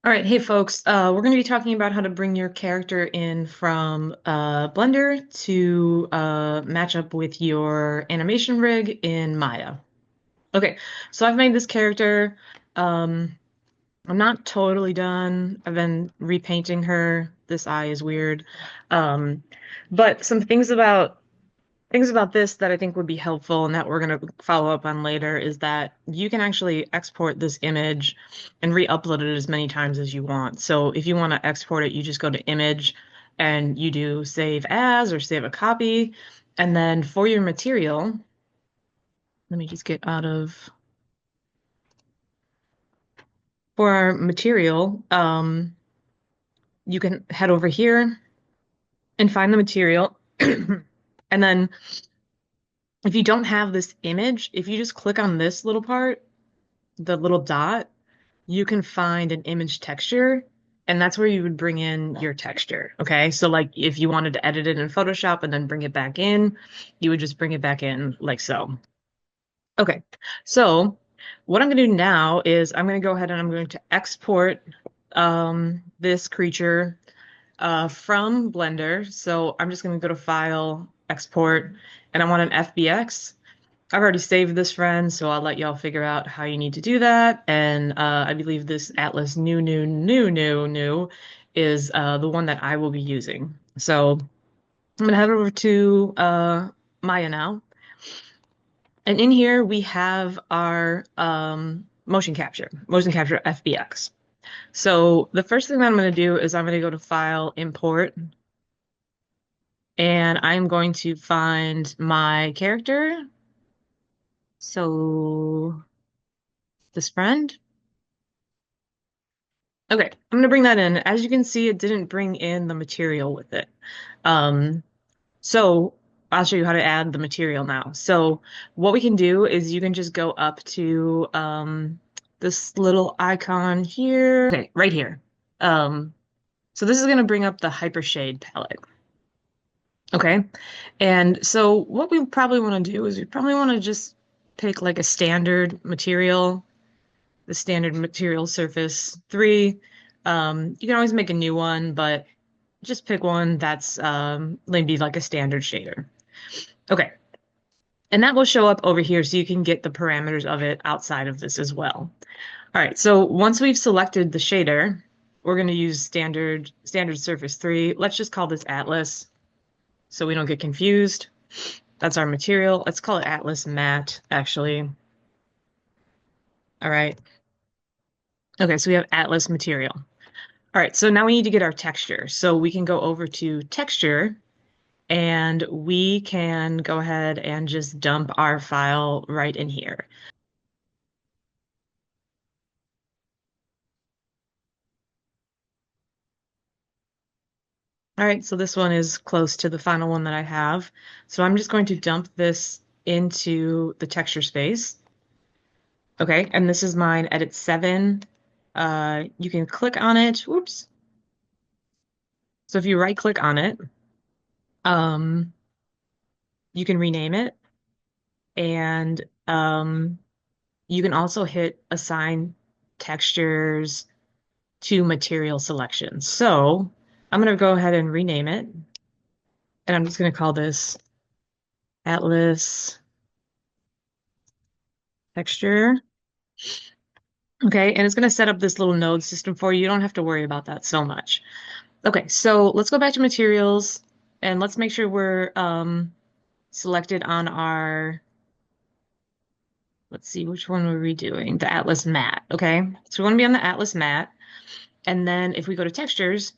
All right, hey folks, we're going to be talking about how to bring your character in from Blender to match up with your animation rig in Maya. Okay, so I've made this character. Um, I'm not totally done. I've been repainting her. This eye is weird. Um, but some things about this that I think would be helpful and that we're going to follow up on later is that you can actually export this image and re-upload it as many times as you want. So if you want to export it, you just go to image and you do save as or save a copy. And then for your material, let me just get out of for our material, you can head over here and find the material. And then if you don't have this image, if you just click on this little part, the little dot, you can find an image texture, and that's where you would bring in your texture. Okay. So, like, if you wanted to edit it in Photoshop and then bring it back in, you would just bring it back in like so. Okay. So, what I'm going to do now is I'm going to go ahead and I'm going to export this creature from Blender. So, I'm just going to go to File, Export, and I want an FBX. I've already saved this friend, so I'll let y'all figure out how you need to do that. And I believe this Atlas new is the one that I will be using. So I'm gonna head over to Maya now. And in here we have our motion capture FBX. So the first thing that I'm gonna do is I'm gonna go to File, Import, and I'm going to find my character. So this friend. Okay, I'm gonna bring that in. As you can see, it didn't bring in the material with it. Um, so I'll show you how to add the material now. So what we can do is you can just go up to this little icon here. Okay, right here. Um, so this is gonna bring up the Hypershade palette. Okay, and so what we probably want to do is we probably want to just pick like a standard material, the standard material surface 3. You can always make a new one, but just pick one that's maybe like a standard shader. Okay. And that will show up over here so you can get the parameters of it outside of this as well. All right. So once we've selected the shader, we're going to use standard surface 3. Let's just call this Atlas so we don't get confused. That's our material. Let's call it Atlas matte, actually. All right. Okay, so we have Atlas material. All right, so now we need to get our texture. So we can go over to texture and we can go ahead and just dump our file right in here. All right, so this one is close to the final one that I have. So I'm just going to dump this into the texture space. Okay, and this is mine, edit 7. You can click on it. Whoops. So if you right click on it, um, you can rename it and you can also hit assign textures to material selection. So I'm going to go ahead and rename it. And I'm just going to call this Atlas texture. Okay, and it's going to set up this little node system for you. You don't have to worry about that so much. Okay, so let's go back to materials and let's make sure we're selected on our, let's see, which one were we doing? The Atlas matte. Okay, so we want to be on the Atlas matte. And then if we go to textures,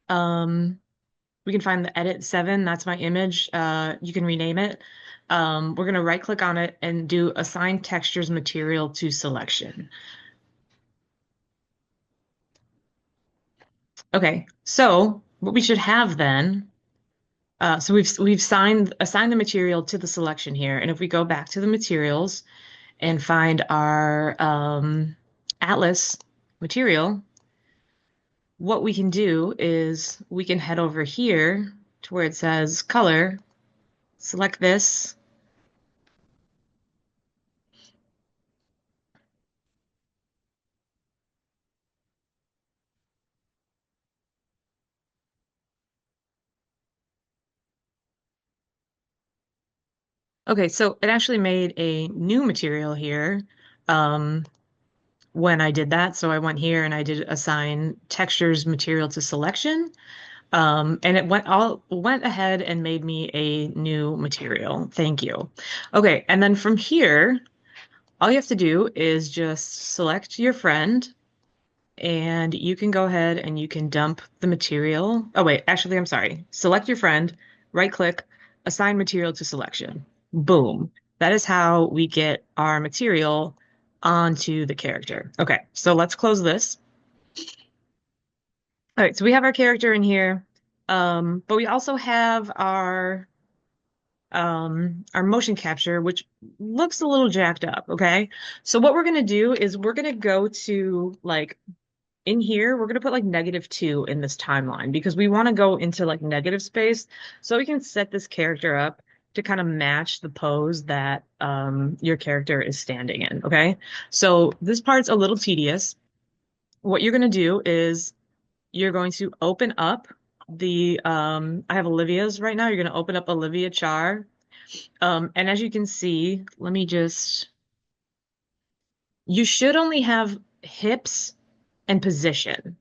um, we can find the edit 7. That's my image. You can rename it. We're going to right click on it and do assign textures material to selection. Okay, so what we should have then, so we've assigned the material to the selection here, and if we go back to the materials and find our Atlas material, what we can do is we can head over here to where it says color, select this. Okay, so it actually made a new material here um, when I did that. So I went here and I did assign textures material to selection. And it went ahead and made me a new material. Thank you. Okay, and then from here, all you have to do is just select your friend and you can go ahead and you can dump the material. Oh wait, actually, I'm sorry. Select your friend, right click, assign material to selection. Boom. That is how we get our material onto the character. Okay, so let's close this. All right, so we have our character in here, but we also have our motion capture, which looks a little jacked up. Okay, so what we're gonna do is we're gonna go to like in here, we're gonna put like -2 in this timeline because we want to go into like negative space so we can set this character up to kind of match the pose that your character is standing in. Okay, so this part's a little tedious. What you're gonna do is you're going to open up the I have Olivia's right now. You're going to open up Olivia Char. And as you can see, let me just you should only have hips and position.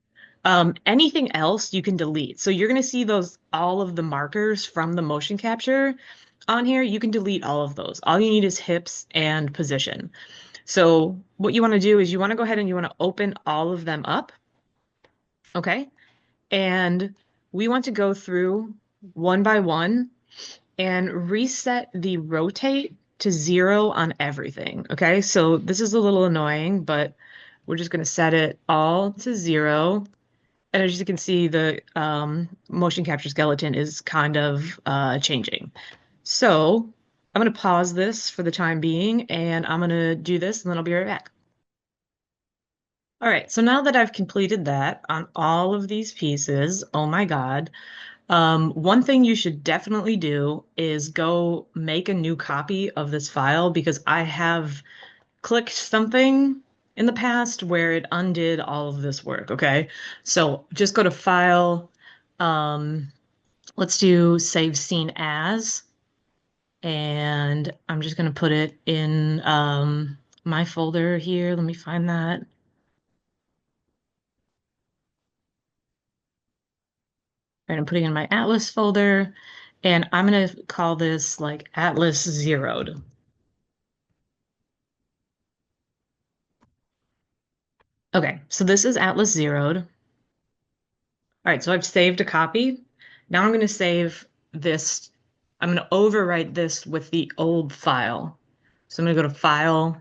Anything else you can delete. So you're going to see those all of the markers from the motion capture on here. You can delete all of those. All you need is hips and position. So what you want to do is you want to go ahead and you want to open all of them up. Okay. And we want to go through one by one and reset the rotate to 0 on everything. Okay, so this is a little annoying, but we're just going to set it all to 0. And as you can see, the motion capture skeleton is kind of changing. So I'm going to pause this for the time being, and I'm going to do this, and then I'll be right back. All right, so now that I've completed that on all of these pieces, oh my God, one thing you should definitely do is go make a new copy of this file because I have clicked something in the past where it undid all of this work, okay? So just go to File, um, let's do Save Scene As, and I'm just gonna put it in my folder here. Let me find that. Right, I'm putting in my Atlas folder, and I'm gonna call this like Atlas Zeroed. Okay, so this is Atlas zeroed. All right, so I've saved a copy. Now I'm going to save this. I'm going to overwrite this with the old file. So I'm going to go to File,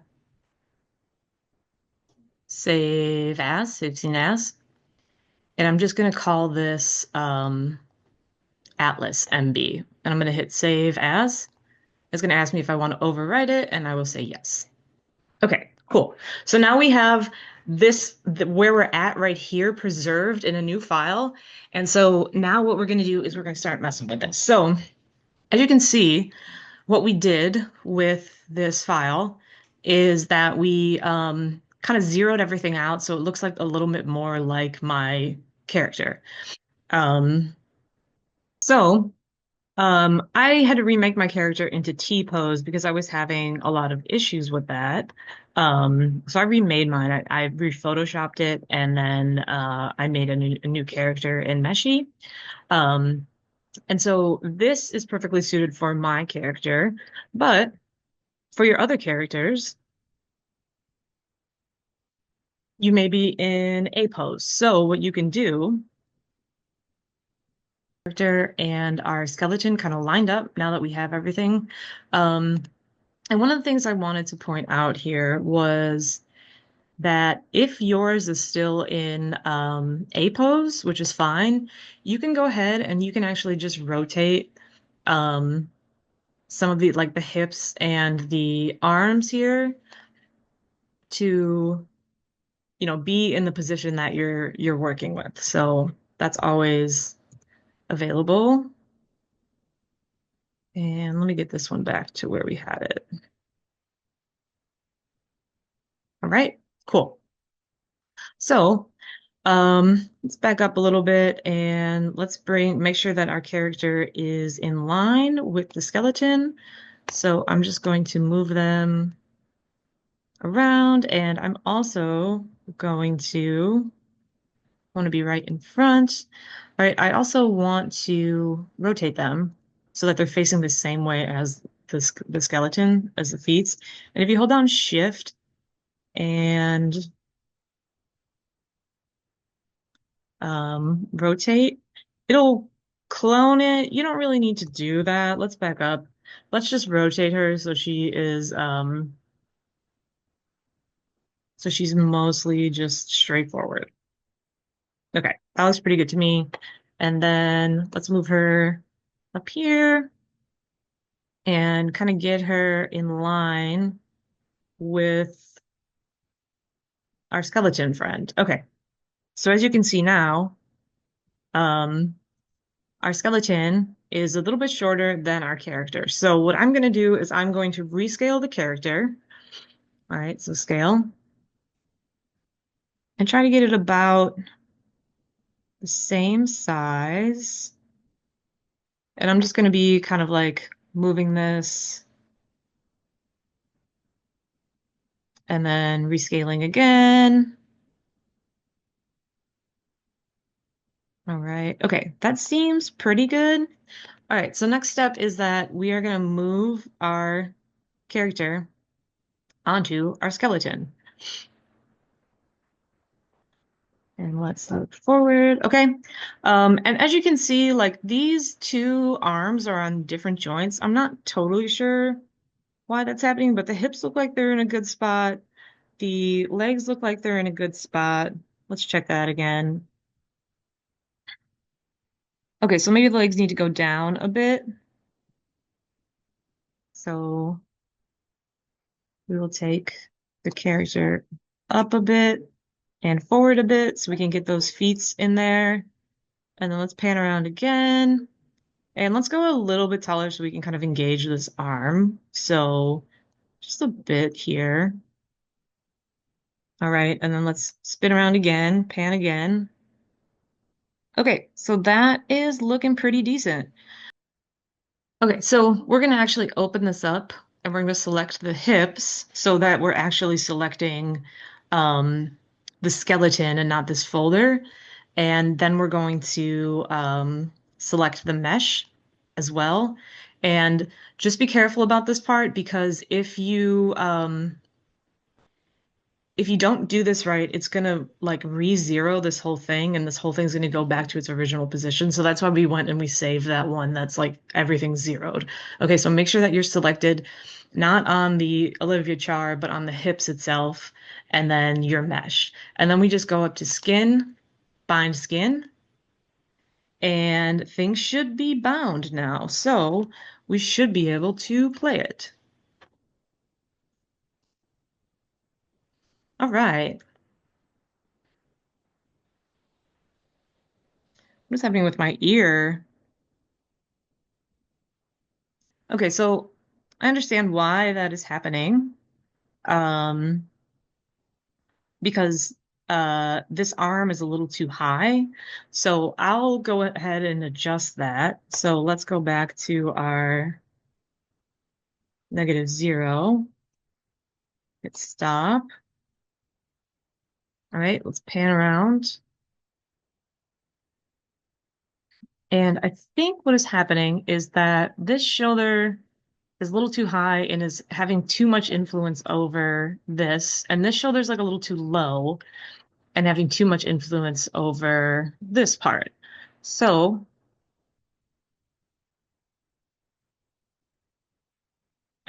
Save Scene As, and I'm just going to call this Atlas MB. And I'm going to hit Save As. It's going to ask me if I want to overwrite it, and I will say yes. Okay, cool. So now we have where we're at right here preserved in a new file. And so now what we're going to do is we're going to start messing with this. So as you can see, what we did with this file is that we kind of zeroed everything out so it looks like a little bit more like my character. Um, so I had to remake my character into T-pose because I was having a lot of issues with that. So I remade mine. I re-photoshopped it and then I made a new character in Meshi. Um, and so this is perfectly suited for my character, but for your other characters, you may be in a pose. So what you can do, character and our skeleton kind of lined up now that we have everything. Um, And one of the things I wanted to point out here was that if yours is still in A pose, which is fine, you can go ahead and you can actually just rotate um, some of the like the hips and the arms here to, be in the position that you're working with. So that's always available. And let me get this one back to where we had it. All right, cool. So let's back up a little bit and let's make sure that our character is in line with the skeleton. So I'm just going to move them around, and I'm also going to want to be right in front. All right, I also want to rotate them so that they're facing the same way as the skeleton, as the feet. And if you hold down Shift and rotate, it'll clone it. You don't really need to do that. Let's back up. Let's just rotate her so she's mostly just straightforward. Okay, that looks pretty good to me. And then let's move her up here and kind of get her in line with our skeleton friend. Okay, so as you can see now, um, our skeleton is a little bit shorter than our character. So what I'm going to do is I'm going to rescale the character. All right, so scale and try to get it about the same size. And I'm just going to be kind of like moving this and then rescaling again. All right. Okay, that seems pretty good. All right, so next step is that we are going to move our character onto our skeleton. And let's look forward. Okay. And as you can see, like these two arms are on different joints. I'm not totally sure why that's happening, but the hips look like they're in a good spot. The legs look like they're in a good spot. Let's check that again. Okay, so maybe the legs need to go down a bit. So we will take the character up a bit and forward a bit so we can get those feet in there. And then let's pan around again. And let's go a little bit taller so we can kind of engage this arm. So just a bit here. All right, and then let's spin around again, pan again. Okay, so that is looking pretty decent. Okay, so we're going to actually open this up and we're going to select the hips so that we're actually selecting um, the skeleton and not this folder. And then we're going to select the mesh as well. And just be careful about this part because if you don't do this right, it's gonna like re-zero this whole thing, and this whole thing's gonna go back to its original position. So that's why we went and we saved that one that's like everything's zeroed. Okay, so make sure that you're selected not on the Olivia char, but on the hips itself, and then your mesh. And then we just go up to skin, bind skin, and things should be bound now. So we should be able to play it. All right. What's happening with my ear? Okay, so I understand why that is happening. Um, because this arm is a little too high. So I'll go ahead and adjust that. So let's go back to our -0. Hit stop. All right, let's pan around. And I think what is happening is that this shoulder is a little too high and is having too much influence over this. And this shoulder's like a little too low and having too much influence over this part. So,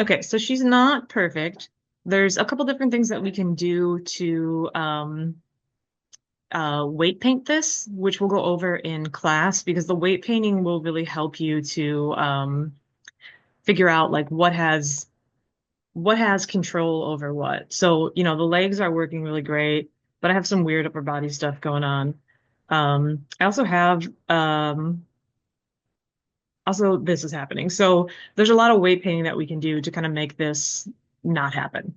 okay, so she's not perfect. There's a couple different things that we can do to weight paint this, which we'll go over in class because the weight painting will really help you to figure out like what has control over what. So, the legs are working really great, but I have some weird upper body stuff going on. I also have also this is happening. So there's a lot of weight painting that we can do to kind of make this not happen.